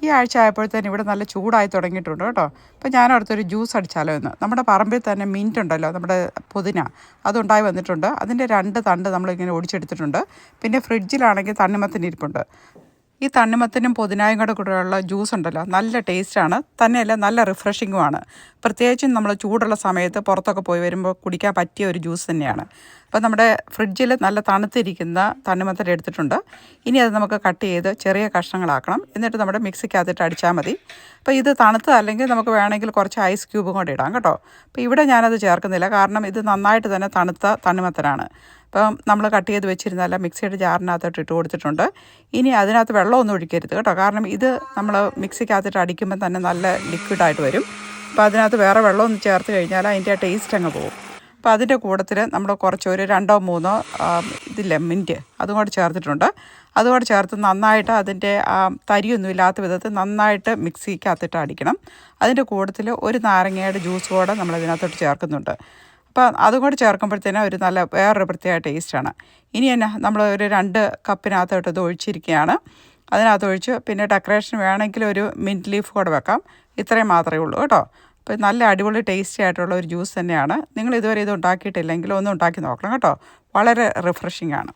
ഈ ആഴ്ച ആയപ്പോഴത്തേന് ഇവിടെ നല്ല ചൂടായി തുടങ്ങിയിട്ടുണ്ട് കേട്ടോ. അപ്പോൾ ഞാൻ അടുത്തൊരു ജ്യൂസ് അടിച്ചാലോ എന്ന്. നമ്മുടെ പറമ്പിൽ തന്നെ മിൻറ്റ് ഉണ്ടല്ലോ, നമ്മുടെ പുതിന, അതുണ്ടായി വന്നിട്ടുണ്ട്. അതിൻ്റെ 2 തണ്ട് നമ്മളിങ്ങനെ ഒടിച്ചെടുത്തിട്ടുണ്ട്. പിന്നെ ഫ്രിഡ്ജിലാണെങ്കിൽ തണ്ണിമത്തൻ ഇരിപ്പുണ്ട്. ഈ തണ്ണിമത്തനും പുതിനായും കൂടെയുള്ള ജ്യൂസ് ഉണ്ടല്ലോ, നല്ല ടേസ്റ്റാണ്, തന്നെയല്ല നല്ല റിഫ്രഷിങ്ങുമാണ്. പ്രത്യേകിച്ചും നമ്മൾ ചൂടുള്ള സമയത്ത് പുറത്തൊക്കെ പോയി വരുമ്പോൾ കുടിക്കാൻ പറ്റിയ ഒരു ജ്യൂസ് തന്നെയാണ്. അപ്പോൾ നമ്മുടെ ഫ്രിഡ്ജിൽ നല്ല തണുത്തിരിക്കുന്ന തണ്ണിമത്തൻ എടുത്തിട്ടുണ്ട്. ഇനി അത് നമുക്ക് കട്ട് ചെയ്ത് ചെറിയ കഷ്ണങ്ങളാക്കണം. എന്നിട്ട് നമ്മുടെ മിക്സിക്കകത്തിട്ട് അടിച്ചാൽ മതി. അപ്പോൾ ഇത് തണുത്തതല്ലെങ്കിൽ നമുക്ക് വേണമെങ്കിൽ കുറച്ച് ഐസ് ക്യൂബും കൂടെ ഇടാം കേട്ടോ. അപ്പോൾ ഇവിടെ ഞാനത് ചേർക്കുന്നില്ല, കാരണം ഇത് നന്നായിട്ട് തന്നെ തണുത്ത തണ്ണിമത്തനാണ്. അപ്പം നമ്മൾ കട്ട് ചെയ്ത് വെച്ചിരുന്നല്ല മിക്സിയുടെ ജാറിനകത്തോട്ട് ഇട്ട് കൊടുത്തിട്ടുണ്ട്. ഇനി അതിനകത്ത് വെള്ളമൊന്നും ഒഴിക്കരുത് കേട്ടോ, കാരണം ഇത് നമ്മൾ മിക്സിക്കകത്തിട്ട് അടിക്കുമ്പോൾ തന്നെ നല്ല ലിക്വിഡായിട്ട് വരും. അപ്പോൾ അതിനകത്ത് വേറെ വെള്ളമൊന്നും ചേർത്ത് കഴിഞ്ഞാൽ അതിൻ്റെ ആ ടേസ്റ്റ് അങ്ങ് പോകും. അപ്പോൾ അതിൻ്റെ കൂട്ടത്തിൽ നമ്മൾ കുറച്ച് ഒരു 2-3 ഇതില്ലേ മിൻറ്റ് അതും കൂടെ ചേർത്തിട്ടുണ്ട്. അതുകൂടെ ചേർത്ത് നന്നായിട്ട് അതിൻ്റെ തരിയൊന്നും ഇല്ലാത്ത വിധത്തിൽ നന്നായിട്ട് മിക്സിക്കകത്തിട്ട് അടിക്കണം. അതിൻ്റെ കൂട്ടത്തിൽ ഒരു നാരങ്ങയുടെ ജ്യൂസ് കൂടെ നമ്മൾ ഇതിനകത്തോട്ട് ചേർക്കുന്നുണ്ട്. അപ്പോൾ അതും കൂടി ചേർക്കുമ്പോഴത്തേനും ഒരു നല്ല വേറൊരു പ്രത്യേക ടേസ്റ്റാണ്. ഇനി തന്നെ നമ്മൾ ഒരു 2 കപ്പിനകത്തോട്ട് ഇത് ഒഴിച്ചിരിക്കുകയാണ്. അതിനകത്ത് ഒഴിച്ച് പിന്നെ ഡെക്കറേഷൻ വേണമെങ്കിൽ ഒരു മിൻറ്റ് ലീഫ് കൂടെ വെക്കാം. ഇത്രയും മാത്രമേ ഉള്ളൂ കേട്ടോ. അപ്പോൾ നല്ല അടിപൊളി ടേസ്റ്റി ആയിട്ടുള്ള ഒരു ജ്യൂസ് തന്നെയാണ്. നിങ്ങൾ ഇതുവരെ ഇത് ഉണ്ടാക്കിയിട്ടില്ലെങ്കിൽ ഒന്ന് ഉണ്ടാക്കി നോക്കണം കേട്ടോ. വളരെ റിഫ്രഷിംഗ് ആണ്.